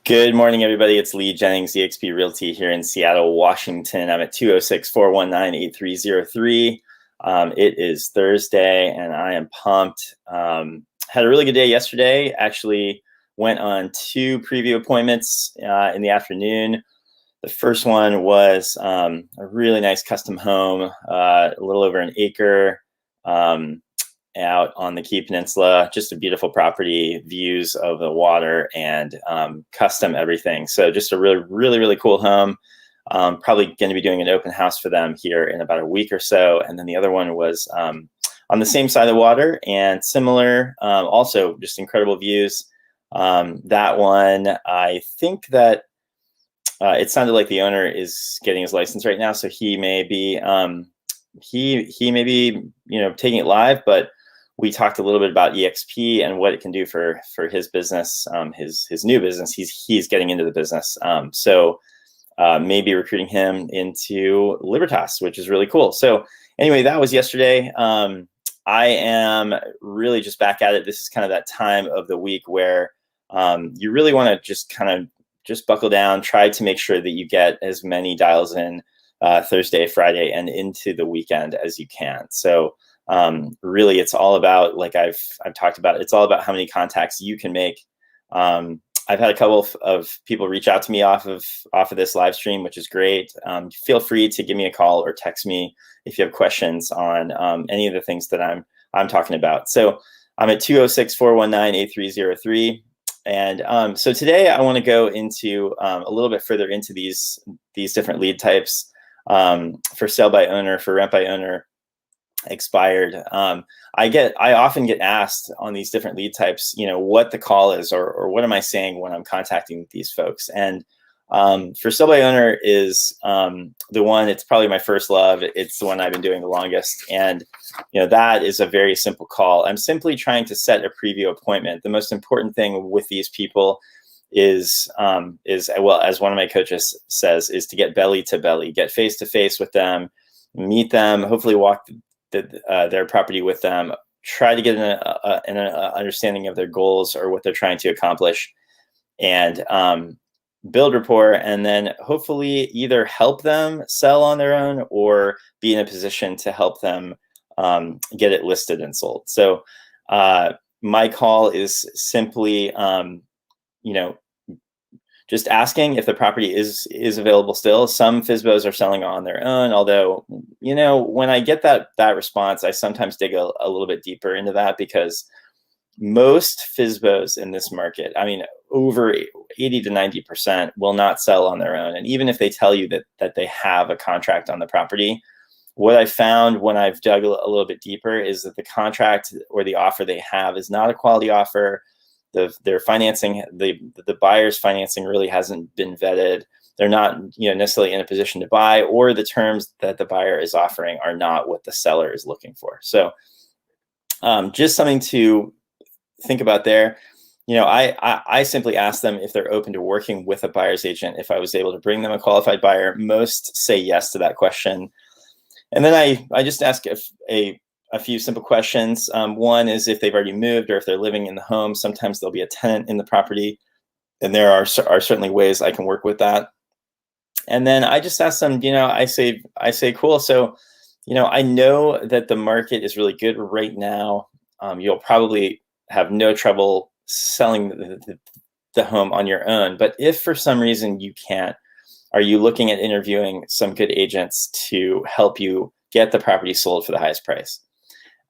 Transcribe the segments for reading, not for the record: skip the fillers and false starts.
Good morning, everybody. It's Lee Jennings, eXp Realty here in Seattle, Washington. I'm at 206-419-8303. It is Thursday, and I am pumped. Had a really good day yesterday. Actually went on 2 preview appointments in the afternoon. The first one was a really nice custom home, a little over an acre, out on the Key Peninsula. Just a beautiful property, views of the water, and custom everything. So just a really cool home. Probably going to be doing an open house for them here in about a week or so. And then the other one was on the same side of the water and similar, also just incredible views. That one, I think that it sounded like the owner is getting his license right now, so he may be he may be taking it live, but we talked a little bit about EXP and what it can do for his business, his new business. He's getting into the business, so maybe recruiting him into Libertas, which is really cool. So anyway, that was yesterday. I am really just back at it. This is kind of that time of the week where you really want to just kind of just buckle down, try to make sure that you get as many dials in Thursday, Friday, and into the weekend as you can. So really, it's all about, like I've talked about, it's all about how many contacts you can make. I've had a couple of people reach out to me off of this live stream, which is great. Feel free to give me a call or text me if you have questions on any of the things that I'm talking about. So I'm at 206-419-8303. And so today I want to go into a little bit further into these different lead types, for sale by owner, for rent by owner, expired. I often get asked on these different lead types, what the call is, or what am I saying when I'm contacting these folks. And for sale by owner is the one, it's probably my first love. It's the one I've been doing the longest. And that is a very simple call. I'm simply trying to set a preview appointment. The most important thing with these people is well, as one of my coaches says, is to get belly to belly, get face to face with them, meet them, hopefully walk their property with them, try to get an understanding of their goals or what they're trying to accomplish, and build rapport, and then hopefully either help them sell on their own or be in a position to help them get it listed and sold. So my call is simply just asking if the property is available still. Some FSBOs are selling on their own, although, when I get that response, I sometimes dig a little bit deeper into that, because most FSBOs in this market, I mean, over 80 to 90% will not sell on their own. And even if they tell you that they have a contract on the property, what I found when I've dug a little bit deeper is that the contract or the offer they have is not a quality offer. Their financing, the buyer's financing really hasn't been vetted. They're not necessarily in a position to buy, or the terms that the buyer is offering are not what the seller is looking for. So just something to think about there. I simply ask them if they're open to working with a buyer's agent. If I was able to bring them a qualified buyer, most say yes to that question. And then I just ask a few simple questions. One is if they've already moved or if they're living in the home. Sometimes there'll be a tenant in the property, and there are certainly ways I can work with that. And then I just ask them, I say, cool. So, I know that the market is really good right now. You'll probably have no trouble selling the home on your own. But if for some reason you can't, are you looking at interviewing some good agents to help you get the property sold for the highest price?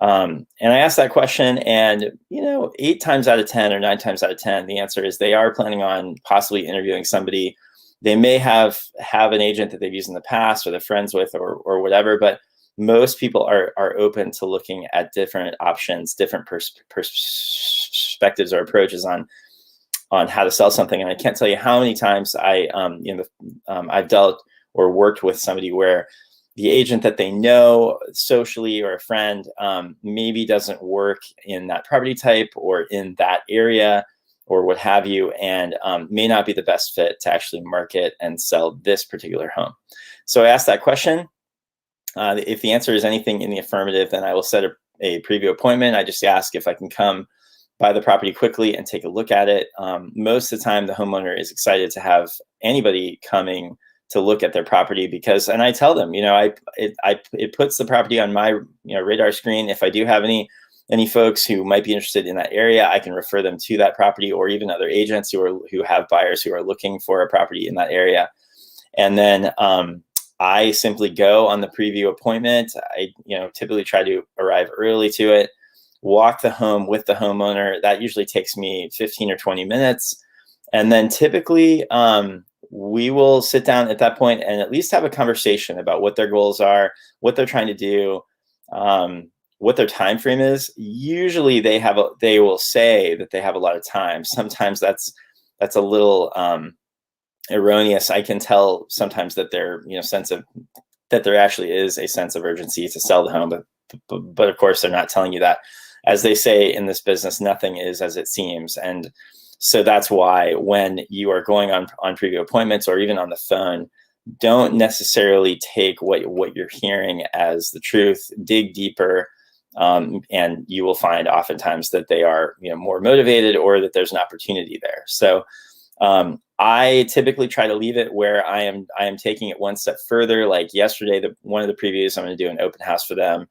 And I asked that question, and 8 times out of 10 or 9 times out of 10, the answer is they are planning on possibly interviewing somebody. They may have an agent that they've used in the past, or they're friends with, or whatever. But most people are open to looking at different options, different perspectives or approaches on how to sell something. And I can't tell you how many times I've dealt or worked with somebody where the agent that they know socially or a friend maybe doesn't work in that property type or in that area or what have you, and may not be the best fit to actually market and sell this particular home. So I asked that question. If the answer is anything in the affirmative, then I will set a preview appointment. I just ask if I can come buy the property quickly and take a look at it. Most of the time, the homeowner is excited to have anybody coming to look at their property because, and I tell them, it puts the property on my radar screen. If I do have any folks who might be interested in that area, I can refer them to that property, or even other agents who have buyers who are looking for a property in that area. And then I simply go on the preview appointment. I typically try to arrive early to it, walk the home with the homeowner. That usually takes me 15 or 20 minutes. And then typically we will sit down at that point and at least have a conversation about what their goals are, what they're trying to do, what their time frame is. Usually they will say that they have a lot of time. Sometimes that's a little erroneous. I can tell sometimes that there actually is a sense of urgency to sell the home, but of course they're not telling you that. As they say in this business, nothing is as it seems. And so that's why when you are going on preview appointments or even on the phone, don't necessarily take what you're hearing as the truth. Dig deeper, and you will find oftentimes that they are more motivated, or that there's an opportunity there. So I typically try to leave it where I am taking it one step further. Like yesterday, one of the previews, I'm going to do an open house for them,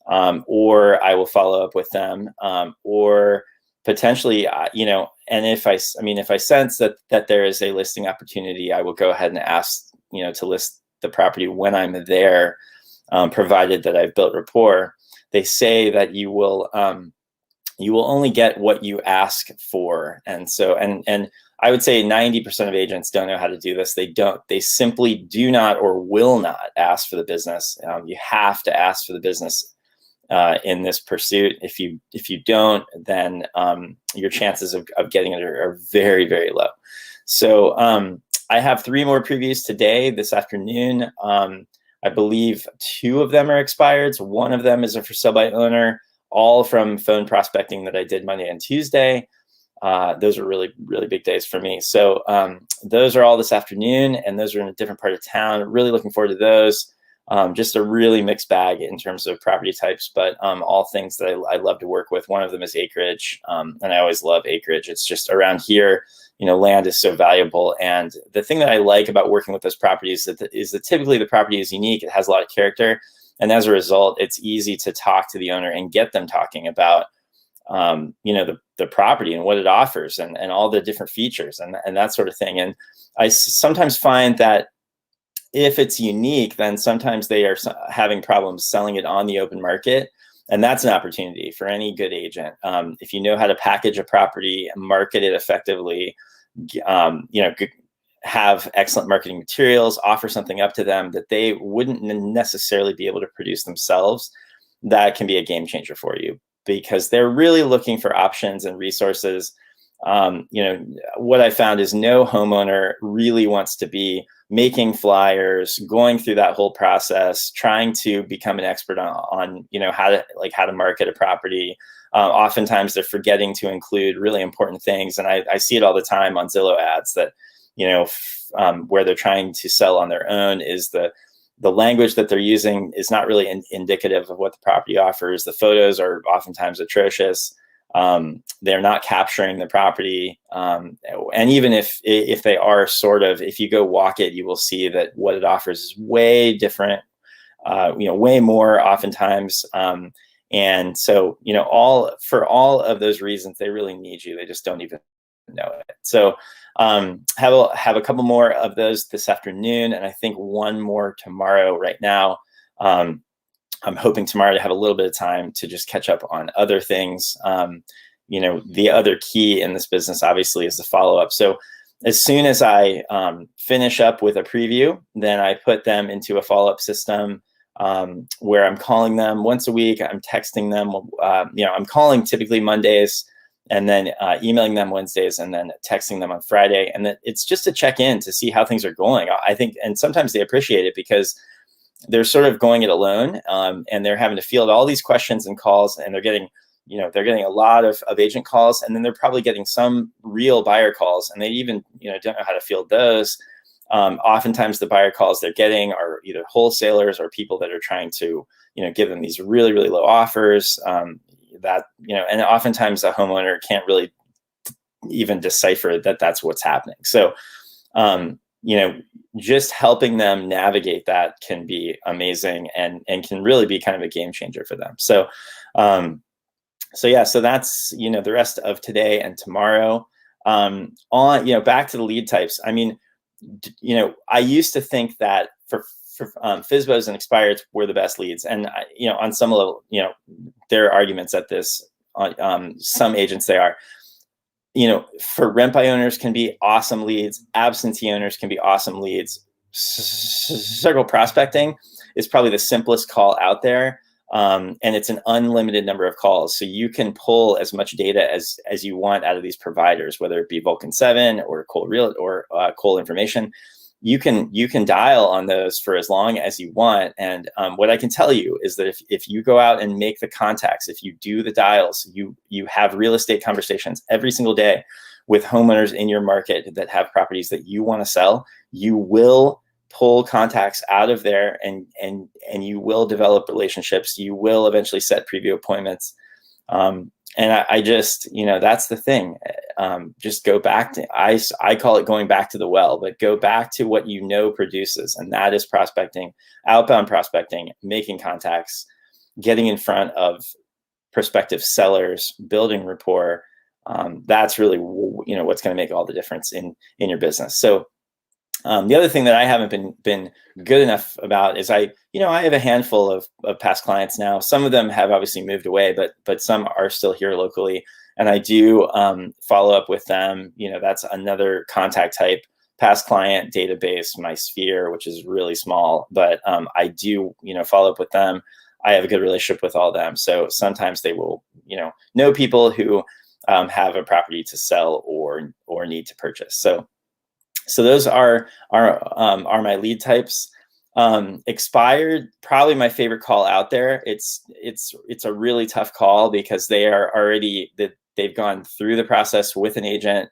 or I will follow up with them, or potentially, and if I sense that there is a listing opportunity, I will go ahead and ask, to list the property when I'm there, provided that I've built rapport. They say that you will only get what you ask for. And so, and I would say 90% of agents don't know how to do this. They simply do not or will not ask for the business. You have to ask for the business in this pursuit. If you don't, then your chances of getting it are very, very low. So I have 3 more previews today, this afternoon. I believe 2 of them are expireds. 1 of them is a for sale by owner, all from phone prospecting that I did Monday and Tuesday. Those are really, really big days for me. So those are all this afternoon, and those are in a different part of town. Really looking forward to those. Just a really mixed bag in terms of property types, but all things that I love to work with. One of them is acreage, and I always love acreage. It's just around here, land is so valuable. And the thing that I like about working with those properties is that typically the property is unique. It has a lot of character. And as a result, it's easy to talk to the owner and get them talking about, the property and what it offers, and all the different features and that sort of thing. And I sometimes find that if it's unique, then sometimes they are having problems selling it on the open market. And that's an opportunity for any good agent. If you know how to package a property, market it effectively, have excellent marketing materials, offer something up to them that they wouldn't necessarily be able to produce themselves, that can be a game changer for you, because they're really looking for options and resources. What I found is no homeowner really wants to be making flyers, going through that whole process, trying to become an expert on how to market a property. Oftentimes they're forgetting to include really important things. And I see it all the time on Zillow ads that, where they're trying to sell on their own, is the language that they're using is not really indicative of what the property offers. The photos are oftentimes atrocious. They're not capturing the property. And even if they are if you go walk it, you will see that what it offers is way different, way more oftentimes. And so, for all of those reasons, they really need you. They just don't even know it. So have a couple more of those this afternoon, and I think 1 more tomorrow. Right now, I'm hoping tomorrow to have a little bit of time to just catch up on other things. The other key in this business, obviously, is the follow-up. So as soon as I finish up with a preview, then I put them into a follow-up system where I'm calling them once a week. I'm texting them. I'm calling typically Mondays, and then emailing them Wednesdays, and then texting them on Friday. And it's just to check in to see how things are going. I think, and sometimes they appreciate it because they're sort of going it alone, and they're having to field all these questions and calls, and they're getting a lot of agent calls, and then they're probably getting some real buyer calls, and they even don't know how to field those. Oftentimes the buyer calls they're getting are either wholesalers or people that are trying to give them these really, really low offers. that, and oftentimes a homeowner can't really even decipher that that's what's happening. So, just helping them navigate that can be amazing and can really be kind of a game changer for them. So, so that's, the rest of today and tomorrow. Back to the lead types. I mean, I used to think that for FSBOs and expireds were the best leads. And, on some level, there are arguments at this, on some agents they are. For rent by owners can be awesome leads. Absentee owners can be awesome leads. Circle prospecting is probably the simplest call out there. And it's an unlimited number of calls. So you can pull as much data as you want out of these providers, whether it be Vulcan 7 or Cole Real or Cole Information. You can dial on those for as long as you want. And what I can tell you is that if you go out and make the contacts, if you do the dials, you have real estate conversations every single day with homeowners in your market that have properties that you want to sell, you will pull contacts out of there and you will develop relationships. You will eventually set preview appointments. And I just, that's the thing. Just go back to, I call it going back to the well, but go back to what produces. And that is prospecting, outbound prospecting, making contacts, getting in front of prospective sellers, building rapport. That's really, what's going to make all the difference in your business. So the other thing that I haven't been good enough about is I have a handful of past clients now. Some of them have obviously moved away, but some are still here locally. And I do follow up with them. That's another contact type, past client database, my sphere, which is really small, but I do, follow up with them. I have a good relationship with all of them. So sometimes they will, know people who have a property to sell or need to purchase. So those are my lead types. Expired, probably my favorite call out there. It's a really tough call because they are already they've gone through the process with an agent.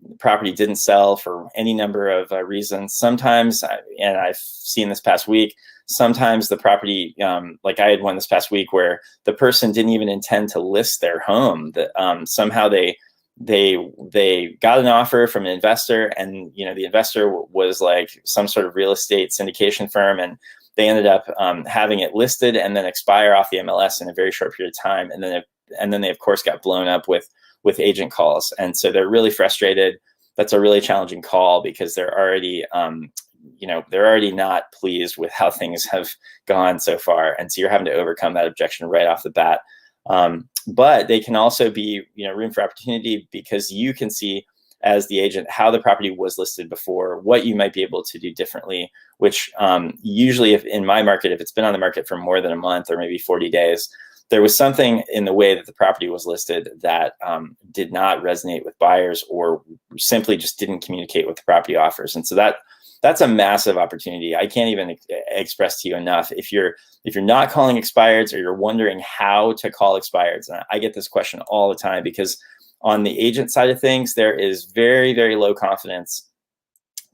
The property didn't sell for any number of reasons. Sometimes, and I've seen this past week, sometimes the property, like I had one this past week where the person didn't even intend to list their home. That somehow they got an offer from an investor, and the investor was like some sort of real estate syndication firm, and they ended up having it listed and then expire off the MLS in a very short period of time, and then they of course got blown up with agent calls, and so they're really frustrated. That's a really challenging call because they're already they're already not pleased with how things have gone so far, and so you're having to overcome that objection right off the bat. But they can also be, room for opportunity because you can see as the agent how the property was listed before, what you might be able to do differently, which usually if in my market, if it's been on the market for more than a month or maybe 40 days, there was something in the way that the property was listed that did not resonate with buyers or simply just didn't communicate with the property offers. And so that's a massive opportunity. I can't even express to you enough. If you're not calling expireds or you're wondering how to call expireds, and I get this question all the time because on the agent side of things, there is very, very low confidence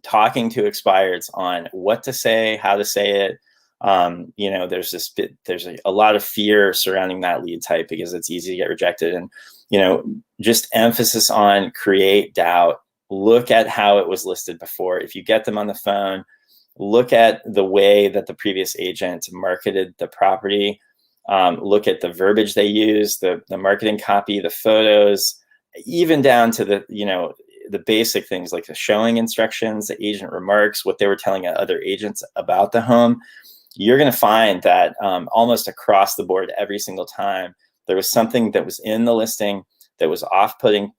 talking to expireds on what to say, how to say it. There's a lot of fear surrounding that lead type because it's easy to get rejected, and just emphasis on create doubt. Look at how it was listed before. If you get them on the phone, look at the way that the previous agent marketed the property. Look at the verbiage they used, the marketing copy, the photos, even down to the basic things like the showing instructions, the agent remarks, what they were telling other agents about the home. You're going to find that almost across the board, every single time, there was something that was in the listing that was off-putting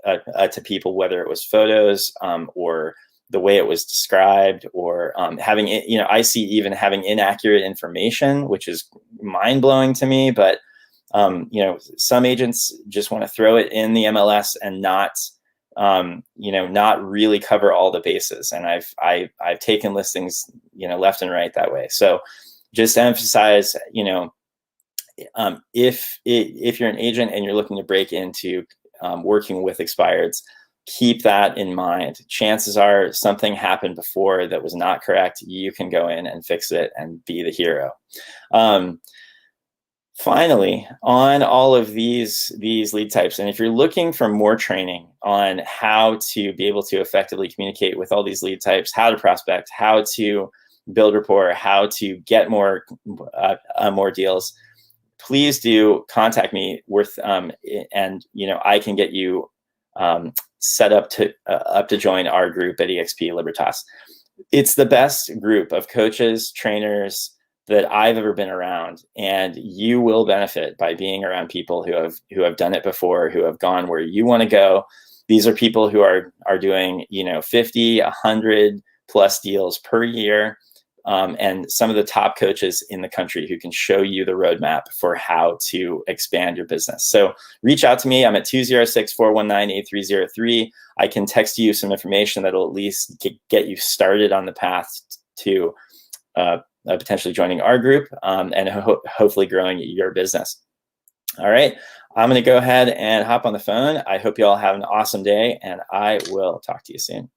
to people, whether it was photos or the way it was described, or having it, I see even having inaccurate information, which is mind-blowing to me. But some agents just want to throw it in the MLS and not really cover all the bases. And I've taken listings left and right that way. So just to emphasize, if you're an agent and you're looking to break into working with expireds, keep that in mind. Chances are something happened before that was not correct. You can go in and fix it and be the hero. Finally, on all of these lead types, and if you're looking for more training on how to be able to effectively communicate with all these lead types, how to prospect, how to build rapport, how to get more deals, please do contact me and I can get you set up to join our group at eXp Libertas. It's the best group of coaches, trainers that I've ever been around, and you will benefit by being around people who have done it before, who have gone where you want to go. These are people who are doing 50, 100 plus deals per year, and some of the top coaches in the country who can show you the roadmap for how to expand your business. So reach out to me. I'm at 206-419-8303. I can text you some information that'll at least get you started on the path to potentially joining our group and hopefully growing your business. All right, I'm going to go ahead and hop on the phone. I hope you all have an awesome day, and I will talk to you soon.